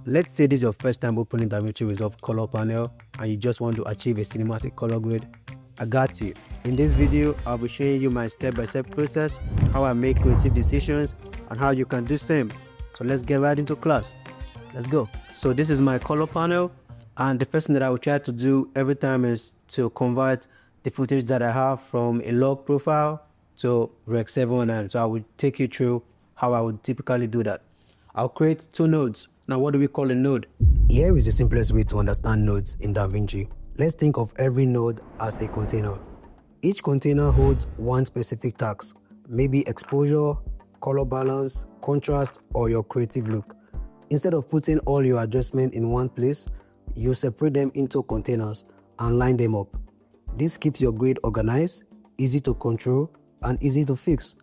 let's say this is your first time opening DaVinci Resolve color panel and you just want to achieve a cinematic color grade. I got you. In this video, I'll be showing you my step-by-step process, how I make creative decisions, and how you can do same. So let's get right into class. Let's go. So this is my color panel, and the first thing that I will try to do every time is to convert the footage that I have from a log profile to Rec 709. So I will take you through how I would typically do that. I'll create two nodes. Now, what do we call a node? Here is the simplest way to understand nodes in DaVinci. Let's think of every node as a container. Each container holds one specific task, maybe exposure, color balance, contrast, or your creative look. Instead of putting all your adjustments in one place, you separate them into containers and line them up. This keeps your grade organized, easy to control, and easy to fix.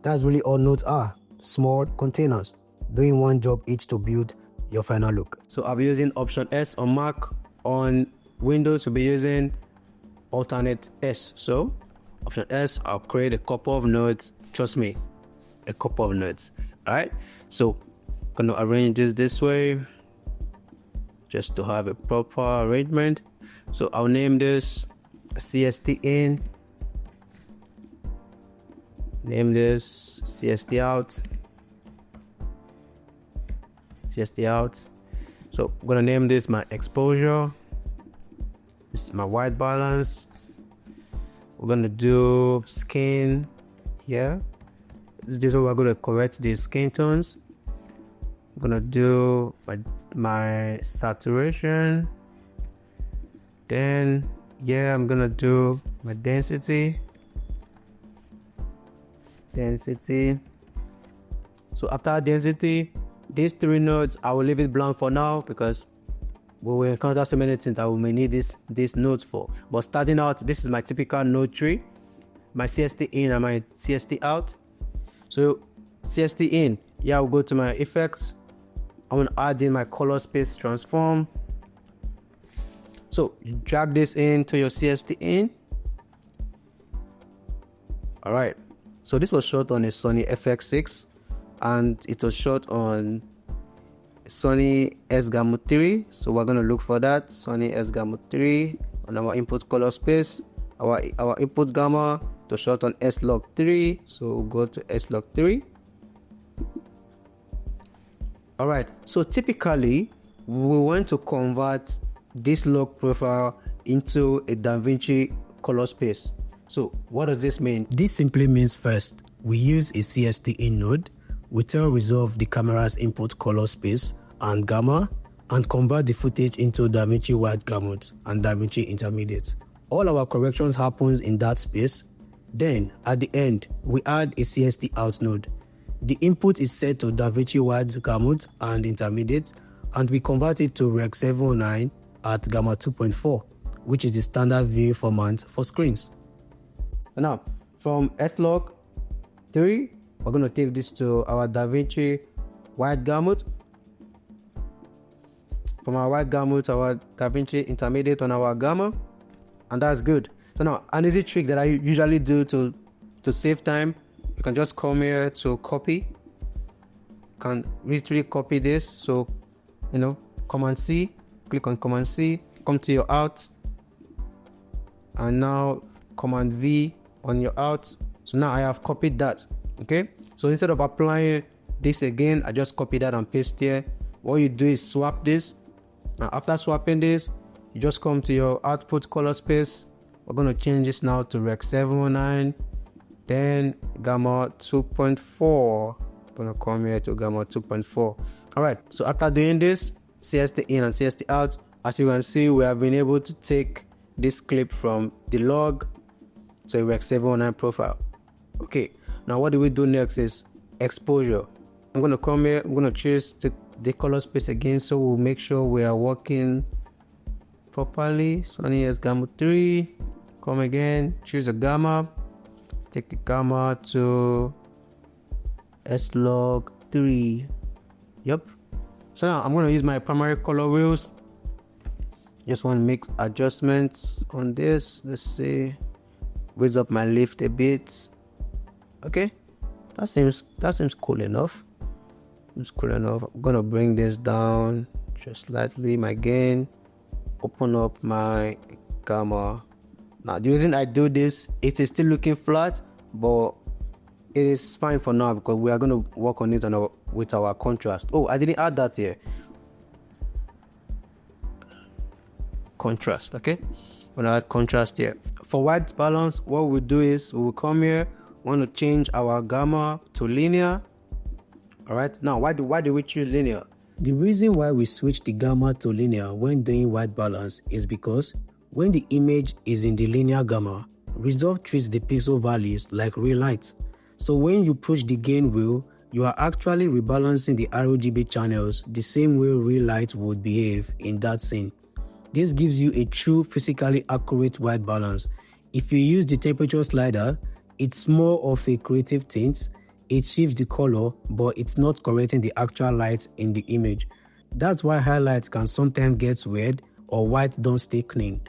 That's really all nodes are, small containers, doing one job each to build your final look. So I'll be using Option S on Mac. On Windows, we'll be using alternate S. So Option S, I'll create a couple of nodes. Trust me, a couple of nodes. All right. So I'm gonna arrange this way, just to have a proper arrangement. So I'll name this CST in. Name this CST out. CST out. So I'm gonna name this my exposure. This is my white balance. We're gonna do skin here. This is where we're gonna correct the skin tones. I'm gonna do my saturation. Then I'm gonna do my density. So after density, these three nodes, I will leave it blank for now because we will encounter so many things that we may need these nodes for. But starting out, this is my typical node tree, my CST in and my CST out. So CST in, I'll go to my effects. I'm gonna add in my color space transform. So you drag this into your CST in. All right. So this was shot on a Sony FX6, and it was shot on Sony S-Gamma 3. So we're gonna look for that Sony S-Gamma 3 on our input color space. Our input gamma to shot on S-Log 3. So we'll go to S-Log 3. All right. So typically we want to convert this log profile into a DaVinci color space. So what does this mean? This simply means first, we use a CST in node. We tell Resolve the camera's input color space and gamma, and convert the footage into DaVinci Wide Gamut and DaVinci Intermediate. All our corrections happens in that space. Then at the end, we add a CST out node. The input is set to DaVinci Wide Gamut and Intermediate, and we convert it to Rec 709 at Gamma 2.4, which is the standard view format for screens. Now, from S-Log 3, we're going to take this to our DaVinci Wide Gamut. From our Wide Gamut, our DaVinci Intermediate on our Gamma, and that's good. So now, an easy trick that I usually do to save time, you can just come here to copy. You can literally copy this. So, Command C, click on Command C, come to your out, and now Command V on your out. So now I have copied that. Okay, so instead of applying this again, I just copy that and paste here. What you do is swap this. Now after swapping this, you just come to your output color space. We're going to change this now to Rec 709, then Gamma 2.4. I'm going to come here to Gamma 2.4. All right, so after doing this, CST in and CST out, as you can see, we have been able to take this clip from the log to a Rec 709 profile. Okay, now what do we do next is exposure. I'm going to come here, I'm going to choose the color space again, so we'll make sure we are working properly. Sony S-Gamma 3, come again, choose a gamma, take the gamma to S-Log 3. Yep. So now I'm going to use my primary color wheels. Just want to make adjustments on this. Let's see, raise up my lift a bit. Okay, that seems cool enough. It's cool enough. I'm gonna bring this down just slightly my gain, open up my gamma. Now the reason I do this, it is still looking flat, but it is fine for now because we are going to work on it with our contrast. Oh, I didn't add that here. Contrast, okay? We're gonna add contrast here. For white balance, what we'll do is we'll come here, want to change our gamma to linear. All right, now why do we choose linear? The reason why we switch the gamma to linear when doing white balance is because when the image is in the linear gamma, Resolve treats the pixel values like real light. So when you push the gain wheel, you are actually rebalancing the RGB channels the same way real light would behave in that scene. This gives you a true physically accurate white balance. If you use the temperature slider, it's more of a creative tint. It shifts the color, but it's not correcting the actual light in the image. That's why highlights can sometimes get weird or white don't stay clean.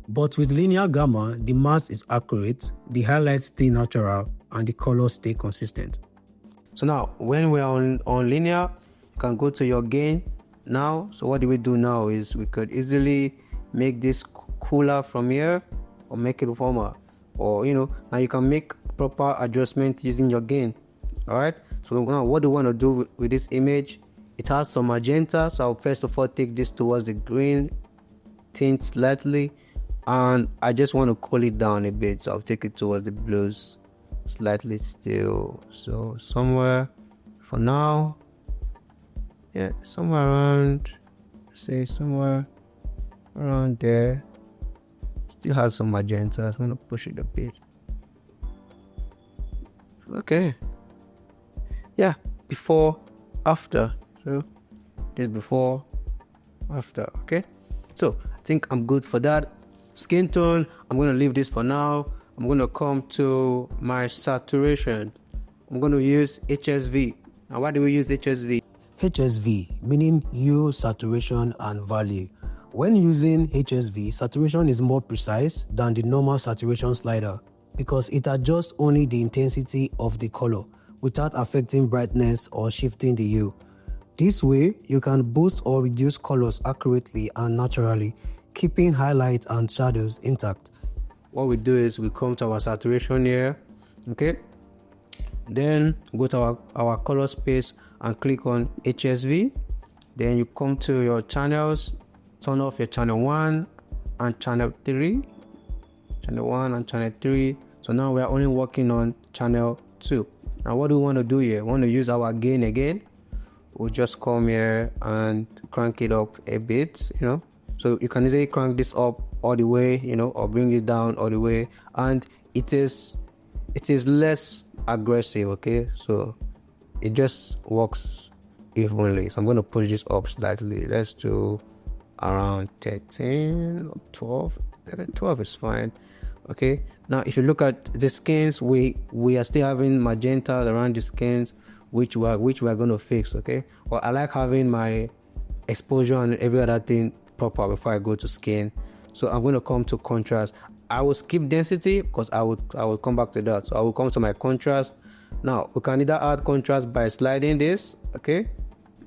But with linear gamma, the mask is accurate, the highlights stay natural, and the colors stay consistent. So now, when we're on linear, you can go to your gain now. So what do we do now is we could easily make this cooler from here or make it warmer, or now you can make proper adjustment using your gain. All right, so now what do we want to do with this image? It has some magenta, so I'll first of all take this towards the green tint slightly, and I just want to cool it down a bit, so I'll take it towards the blues slightly still. So somewhere for now, yeah, somewhere around, say somewhere around there. Still has some magenta. I'm gonna push it a bit. Okay, yeah, before, after. So this before, after. Okay, so I think I'm good for that. Skin tone, I'm gonna leave this for now. I'm gonna come to my saturation. I'm gonna use HSV. Now why do we use HSV? HSV meaning hue, saturation and value. When using HSV, saturation is more precise than the normal saturation slider because it adjusts only the intensity of the color without affecting brightness or shifting the hue. This way, you can boost or reduce colors accurately and naturally, keeping highlights and shadows intact. What we do is we come to our saturation here, okay? Then go to our color space and click on HSV. Then you come to your channels, turn off your channel 1 and channel 3. Channel 1 and channel 3. So now we are only working on channel 2. Now what do we want to do here? We want to use our gain again. We'll just come here and crank it up a bit, So you can easily crank this up all the way, or bring it down all the way. And it is less aggressive, okay? So it just works evenly. So I'm going to push this up slightly. Let's do around 13 or 12. 12 is fine. Okay, now if you look at the skins, we are still having magenta around the skins, which we are going to fix. Okay, well, I like having my exposure and every other thing proper before I go to skin. So I'm going to come to contrast. I will skip density because I will come back to that. So I will come to my contrast. Now we can either add contrast by sliding this. Okay,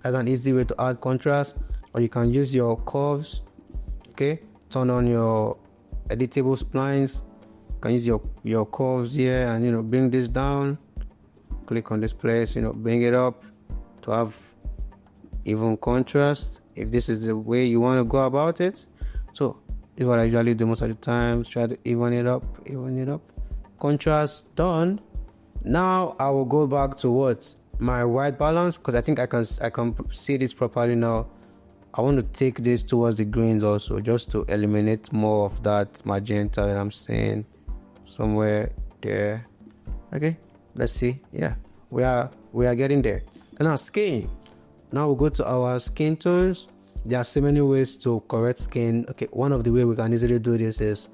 that's an easy way to add contrast, or you can use your curves. Okay, turn on your editable splines. You can use your curves here and bring this down. Click on this place, bring it up to have even contrast if this is the way you want to go about it. So this is what I usually do most of the time. Try to even it up. Contrast done. Now I will go back to my white balance, because I think I can see this properly now. I want to take this towards the greens also, just to eliminate more of that magenta that I'm seeing somewhere there. Okay, let's see. Yeah, we are getting there. And now skin. Now we'll go to our skin tones. There are so many ways to correct skin. Okay, one of the way we can easily do this is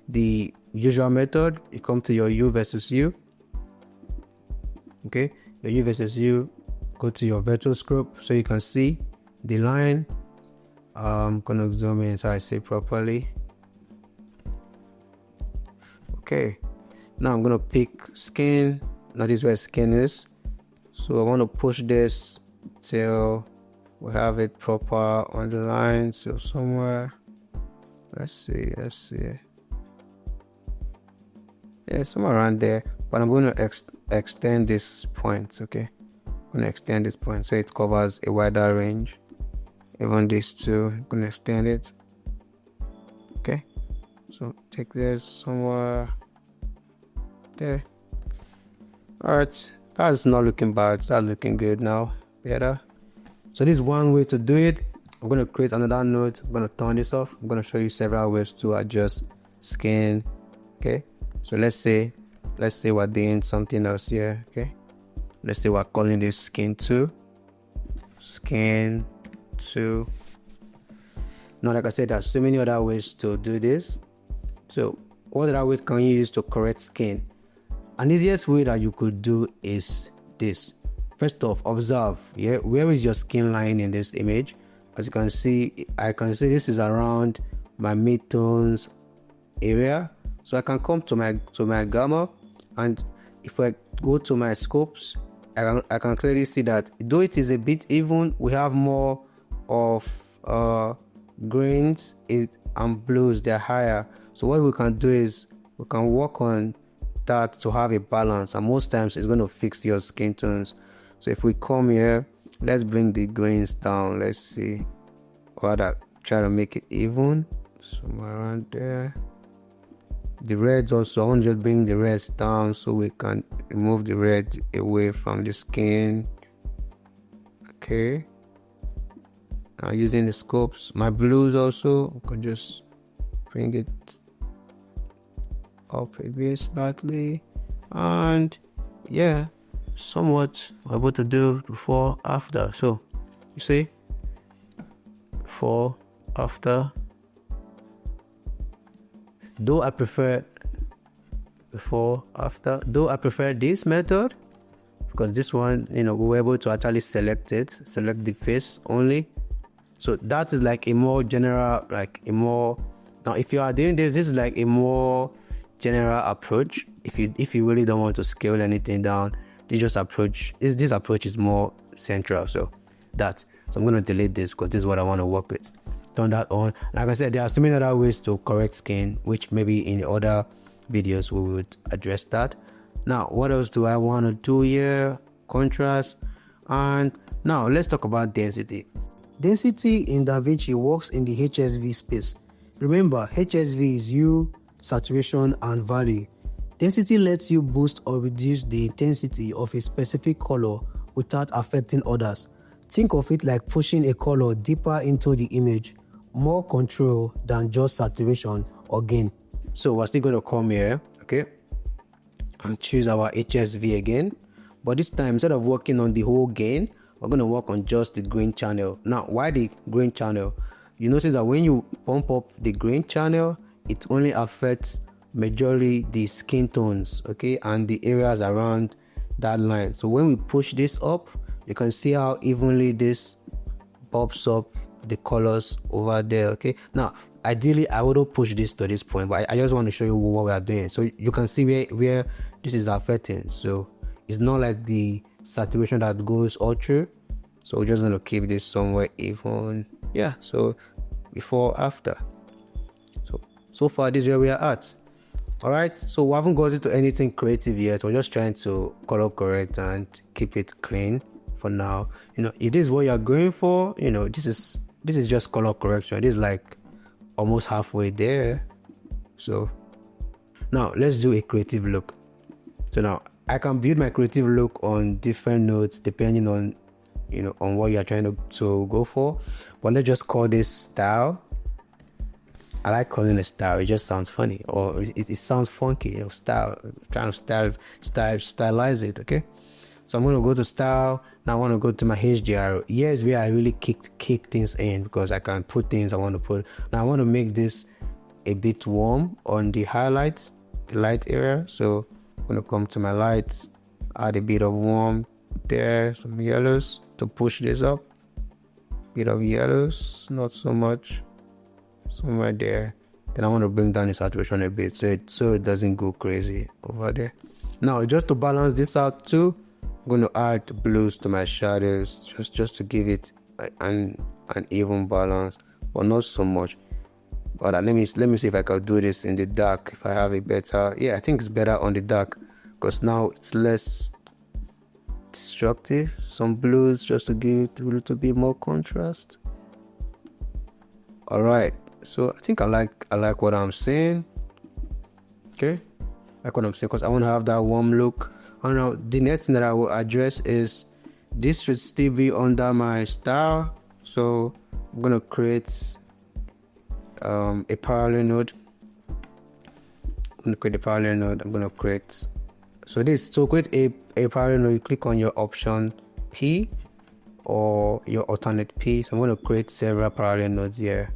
the usual method. You come to your U versus U. Okay, your U versus U. Go to your virtual scope so you can see the line. I'm gonna zoom in so I see properly. Okay, now I'm gonna pick skin. Now this is where skin is. So I want to push this till we have it proper on the line. So somewhere, let's see, yeah, somewhere around there. But I'm going to extend this point. Okay, I'm going to extend this point so it covers a wider range. Even these two, I'm going to extend it. Okay, so take this somewhere there. All right, that's not looking bad. That's looking good now. Better. So this is one way to do it. I'm going to create another node. I'm going to turn this off. I'm going to show you several ways to adjust skin. Okay, so let's say we're doing something else here. Okay, let's say we're calling this skin 2. Now, like I said, there's so many other ways to do this. So what other ways can you use to correct skin? An easiest way that you could do is this. First off, observe, yeah, where is your skin line in this image? As you can see, I can see this is around my midtones area. So I can come to my gamma, and if I go to my scopes, I can clearly see that though it is a bit even, we have more of greens and blues. They're higher. So what we can do is we can work on that to have a balance, and most times it's going to fix your skin tones. So if we come here, let's bring the greens down. Let's see, rather try to make it even somewhere around there. The reds also, I want to just bring the reds down so we can remove the red away from the skin. Okay, now using the scopes, my blues also, I can just bring it up a bit slightly, and yeah, somewhat we're able to do before after. So you see, before after, though I prefer before after, though I prefer this method because this one, we were able to actually select the face only. So that is like a more general, now if you are doing this is like a more general approach. If you really don't want to scale anything down, this approach is more central. So I'm going to delete this because this is what I want to work with. Turn that on. Like I said, there are so many other ways to correct skin, which maybe in the other videos we would address that. Now, what else do I want to do here? Contrast. And now let's talk about density. Density in DaVinci works in the HSV space. Remember, HSV is hue, saturation, and value. Density lets you boost or reduce the intensity of a specific color without affecting others. Think of it like pushing a color deeper into the image, more control than just saturation or gain. So we're still going to come here, okay, and choose our HSV again, but this time instead of working on the whole gain, we're going to work on just the green channel. Now, why the green channel? You notice that when you pump up the green channel, it only affects majorly the skin tones, okay, and the areas around that line. So when we push this up, you can see how evenly this pops up the colors over there. Okay, now ideally I wouldn't push this to this point, but I just want to show you what we are doing so you can see where this is affecting. So it's not like the saturation that goes all through, so we're just going to keep this somewhere even. Yeah, so before after, so far this is where we are at. All right, so we haven't got into anything creative yet. We're just trying to color correct and keep it clean for now. It is what you're going for. This is just color correction. It is like almost halfway there. So now let's do a creative look. So now I can build my creative look on different nodes depending on on what you're trying to go for, but let's just call this style. I like calling it style. It just sounds funny, or it sounds funky. Style, trying to stylize it. Okay, so I'm going to go to style. Now I want to go to my HDR. Here's where I really kick things in because I can put things I want to put. Now I want to make this a bit warm on the highlights, the light area. So I'm going to come to my lights, add a bit of warm there, some yellows to push this up. Bit of yellows, not so much. Somewhere there. Then I want to bring down the saturation a bit so it doesn't go crazy over there. Now just to balance this out too, I'm going to add blues to my shadows just to give it an even balance, but not so much. But let me see if I can do this in the dark. If I have a better, yeah, I think it's better on the dark because now it's less destructive. Some blues just to give it a little bit more contrast. All right, so I think I like what I'm saying. Okay, like what I'm saying, because I want to have that warm look. And now the next thing that I will address is this should still be under my style, so I'm gonna create a parallel node. I'm gonna create so to create a parallel node, you click on your option P or your alternate P. So I'm going to create several parallel nodes here.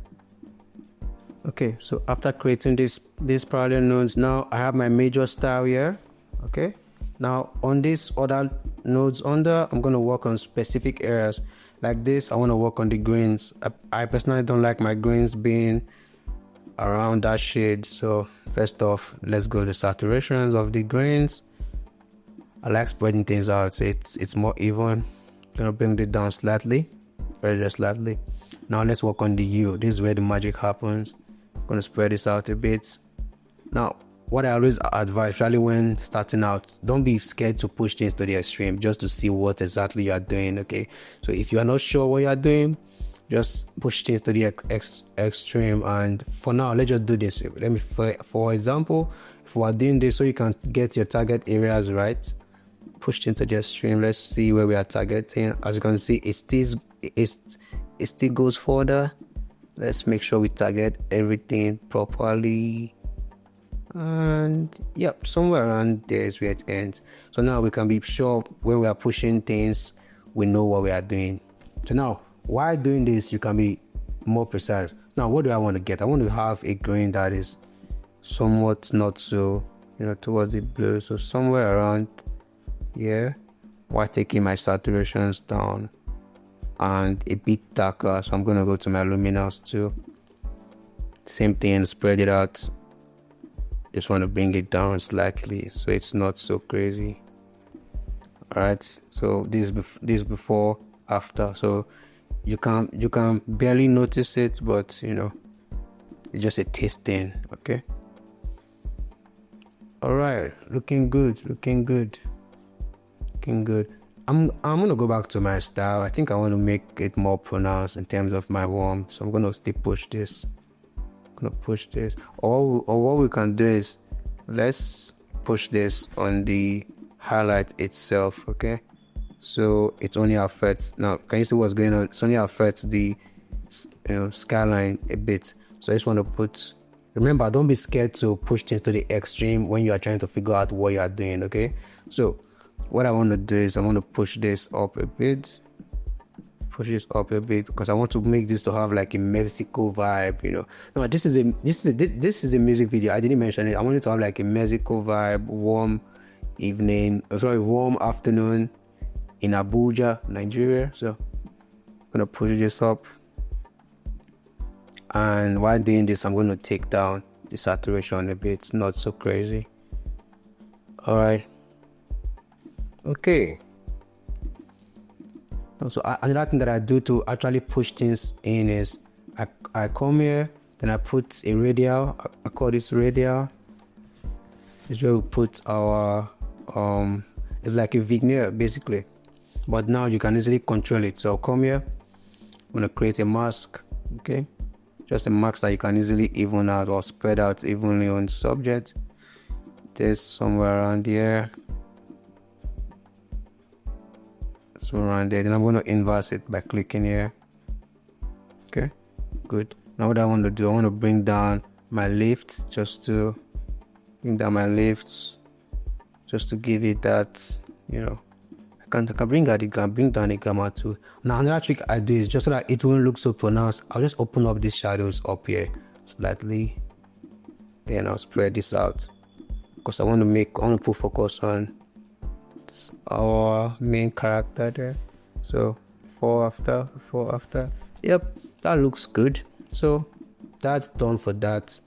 Okay, so after creating these parallel nodes, now I have my major style here. Okay, now on these other nodes under, I'm going to work on specific areas like this. I want to work on the greens. I personally don't like my greens being around that shade. So first off, let's go to saturations of the greens. I like spreading things out so it's more even. Gonna bring it down slightly, very slightly. Now let's work on the hue. This is where the magic happens. Gonna spread this out a bit. Now what I always advise, especially when starting out, don't be scared to push things to the extreme just to see what exactly you are doing. Okay, so if you are not sure what you are doing, just push things to the extreme. And for now, let's just do this. Let me, for example, if we are doing this so you can get your target areas right, push things to the extreme. Let's see where we are targeting. As you can see, it still goes further. Let's make sure we target everything properly. And yep, somewhere around there is where it ends. So now we can be sure when we are pushing things, we know what we are doing. So now, while doing this, you can be more precise. Now, what do I want to get? I want to have a grain that is somewhat not so, towards the blue. So somewhere around here, while taking my saturations down and a bit darker. So I'm going to go to my luminance too. Same thing, spread it out. Just want to bring it down slightly so it's not so crazy. All right, so this before, after. So you can barely notice it, but it's just a taste thing. Okay, all right, looking good. I'm gonna go back to my style. I think I want to make it more pronounced in terms of my warmth, so I'm gonna still push this. Or what we can do is let's push this on the highlight itself. Okay, so it only affects, now can you see what's going on? It only affects the skyline a bit. So I just want to put, remember, don't be scared to push things to the extreme when you are trying to figure out what you are doing. Okay, so what I want to do is I want to push this up a bit, because I want to make this to have like a Mexico vibe. No, this is a music video. I didn't mention it. I want it to have like a Mexico vibe, warm afternoon in Abuja, Nigeria. So I'm gonna push this up, and while doing this, I'm going to take down the saturation a bit, not so crazy. All right, okay. So another thing that I do to actually push things in is I come here, then I put a radial. I call this radial. This is where we put our it's like a vignette basically, but now you can easily control it. So I'll come here, I'm gonna create a mask. Okay, just a mask that you can easily even out or spread out evenly on the subject. This somewhere around here. Around there, then I'm going to inverse it by clicking here. Okay, good. Now what I want to do, I want to bring down my lifts, just to give it that, I can bring down the gamma too. Now another trick I do is just so that it won't look so pronounced, I'll just open up these shadows up here slightly, then I'll spread this out because I want to put focus on our main character there. So before after, yep, that looks good. So that's done for that.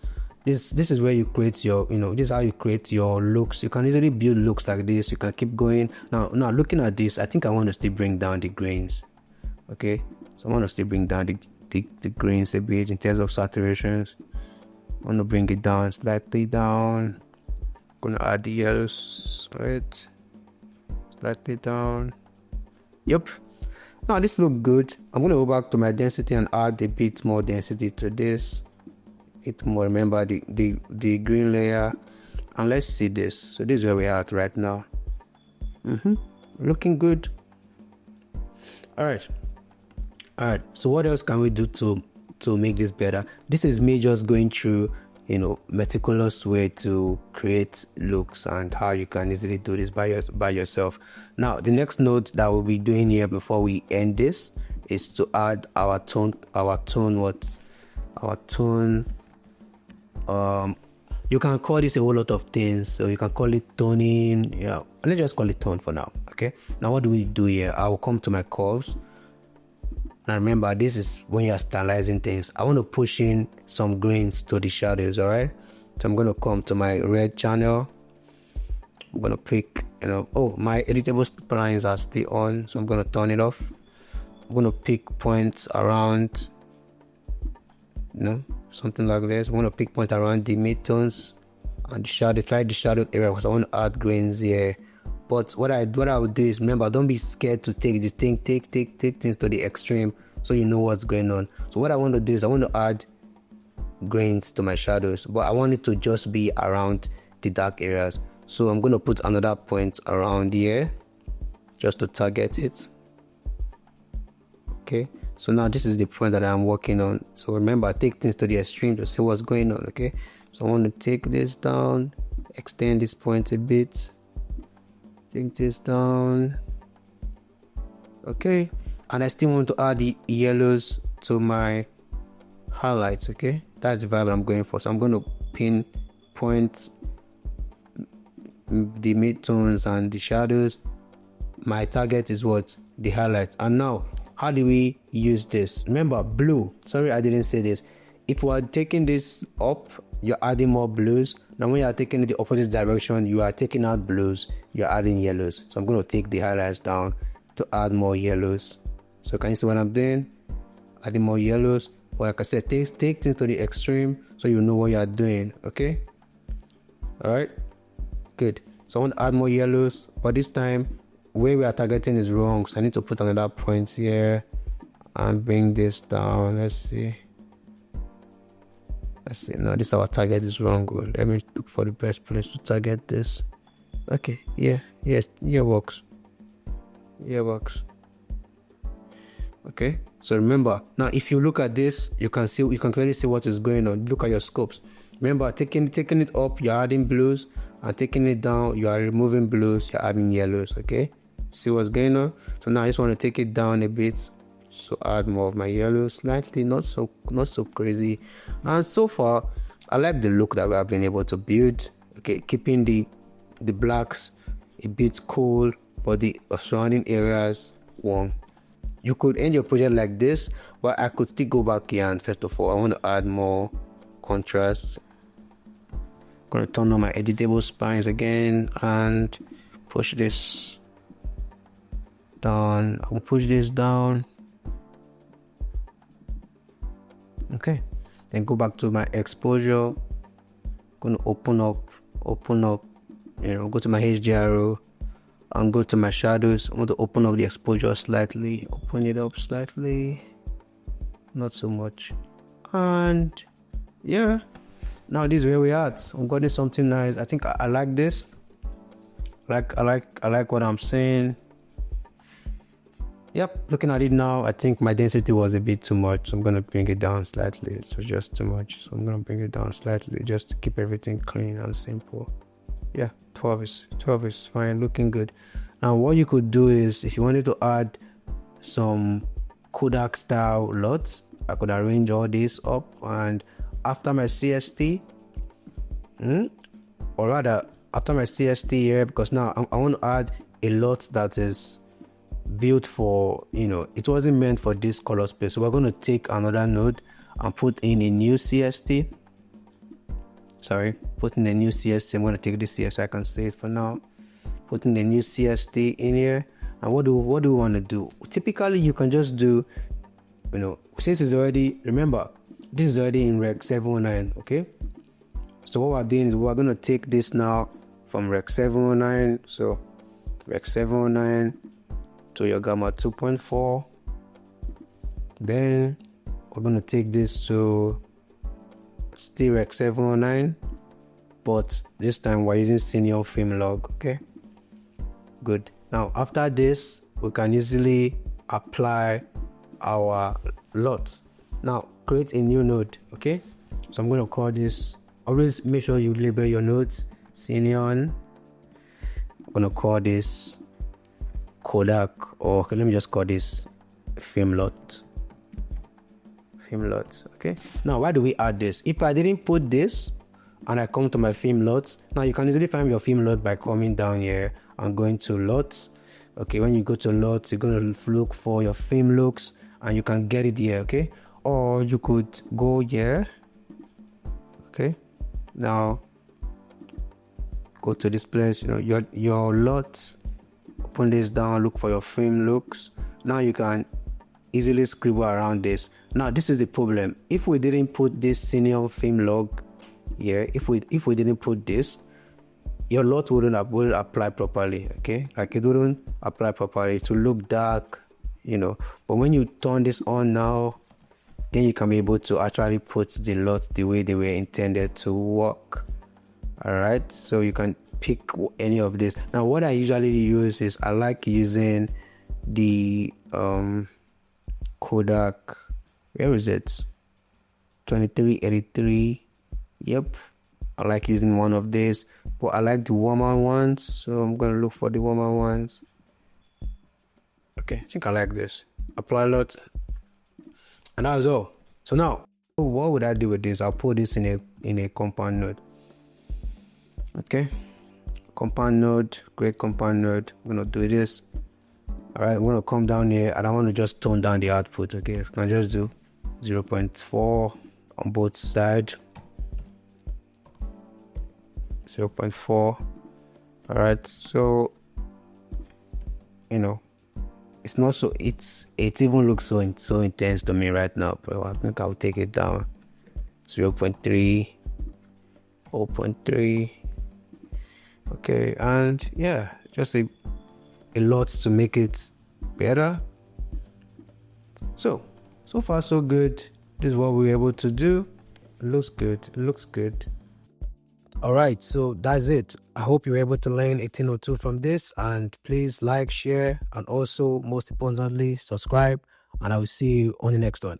This is where you create your, this is how you create your looks. You can easily build looks like this. You can keep going. Now looking at this, I think I want to still bring down the grains. Okay, So I want to still bring down the greens a bit in terms of saturations. I want to bring it down, slightly down. I'm gonna add the yellows, right? Slightly down. Yep. Now this looks good. I'm gonna go back to my density and add a bit more density to this. It more, remember the green layer, and let's see this. So this is where we are at right now. Looking good. All right. So what else can we do to make this better? This is me just going through, meticulous way to create looks and how you can easily do this by yourself. Now the next note that we'll be doing here before we end this is to add our tone. You can call this a whole lot of things, so you can call it toning. Yeah, let's just call it tone for now. Okay, now what do we do here? I will come to my curves. Now remember, this is when you're stylizing things. I want to push in some greens to the shadows. All right, so I'm going to come to my red channel. I'm going to pick, my editable splines are still on, so I'm going to turn it off. I'm going to pick points around, something like this. I'm going to pick points around the midtones and the shadow, try the shadow area, because I want to add greens here. But what I would do is, remember, don't be scared to take this thing, take things to the extreme, so you know what's going on. So what I want to do is I want to add greens to my shadows, but I want it to just be around the dark areas. So I'm going to put another point around here just to target it. Okay, so now this is the point that I'm working on. So remember, take things to the extreme to see what's going on. Okay, so I want to take this down, extend this point a bit, take this down. Okay, and I still want to add the yellows to my highlights. Okay, that's the vibe I'm going for. So I'm going to pinpoint the midtones and the shadows. My target is what? The highlights. And now, how do we use this? Remember, blue. Sorry, I didn't say this. If we are taking this up, you're adding more blues. Now when you are taking it the opposite direction, you are taking out blues, you're adding yellows. So I'm going to take the highlights down to add more yellows. So can you see what I'm doing? Adding more yellows. But like I said, take things to the extreme so you know what you are doing. Okay, all right, good. So I want to add more yellows, but this time where we are targeting is wrong, so I need to put another point here and bring this down. Let's see. No, this our target is wrong. Good. Let me look for the best place to target this. Okay, works. Okay, so remember, now if you look at this, you can clearly see what is going on. Look at your scopes. Remember, taking it up, you're adding blues, and taking it down, you are removing blues, you're adding yellows. Okay, see what's going on? So now I just want to take it down a bit, so add more of my yellows, slightly, not so crazy. And so far, I like the look that we have been able to build. Okay, keeping the blacks a bit cool, but the surrounding areas warm. You could end your project like this, but I could still go back here, and first of all, I want to add more contrast. I'm going to turn on my editable spines again and push this down. I'll push this down. Okay, then go back to my exposure. I'm going to open up, go to my HDRO and go to my shadows. I want to open up the exposure slightly, open it up slightly, not so much. And yeah, now this is where we're at. I'm getting something nice. I think I like this. I like what I'm seeing. Yep, looking at it now, I think my density was a bit too much, so I'm going to bring it down slightly. It was just too much, so I'm going to bring it down slightly just to keep everything clean and simple. Yeah, 12 is fine, looking good. Now what you could do is, if you wanted to add some Kodak style LUTs, I could arrange all this up, and after my CST, or rather after my CST here, because now I want to add a LUT that is built for, it wasn't meant for this color space, so we're going to take another node and put in a new CST. Put in a new CST. I'm going to take this here so I can say it for now. Putting the new CST in here. And what do we want to do? Typically, you can just do since it's already, remember, this is already in Rec 709, okay? So what we're doing is we're going to take this now from Rec 709, so Rec 709 to your gamma 2.4. Then we're going to take this to still Rec 709, but this time we're using senior film log, okay? Good. Now after this, we can easily apply our LUT. Now create a new node, okay? So I'm going to call this, always make sure you label your nodes, senior. I'm going to call this Kodak, or okay, let me just call this film LUT. Okay, now why do we add this? If I didn't put this and I come to my film LUT, now you can easily find your film LUT by coming down here and going to LUT. Okay, when you go to LUT, you're going to look for your film looks and you can get it here, okay? Or you could go here, okay? Now go to this place, your LUT, open this down, look for your film looks. Now you can easily scribble around this. Now this is the problem. If we didn't put this senior film log here, if we didn't put this, your LUT wouldn't apply properly, okay? Like it wouldn't apply properly, to look dark, but when you turn this on now, then you can be able to actually put the LUT the way they were intended to work. All right, so you can pick any of this. Now what I usually use is I like using the Kodak, where is it, 2383. Yep, I like using one of these, but I like the warmer ones, so I'm gonna look for the warmer ones. Okay, I think I like this. Apply LUT, and that's all. So now what would I do with this? I'll put this in a compound node. Okay, compound node, create compound node. I'm gonna do this. All right, I'm gonna come down here and I want to just tone down the output. Okay, I can just do 0.4 on both sides. 0.4. All right, so it's not so, it even looks so intense to me right now, but I think I'll take it down. 0.3, 0.3. Okay, and yeah, just a lot to make it better. So far so good. This is what we were able to do. It looks good. All right, so that's it. I hope you were able to learn a thing or two from this, and please like, share, and also most importantly subscribe, and I will see you on the next one.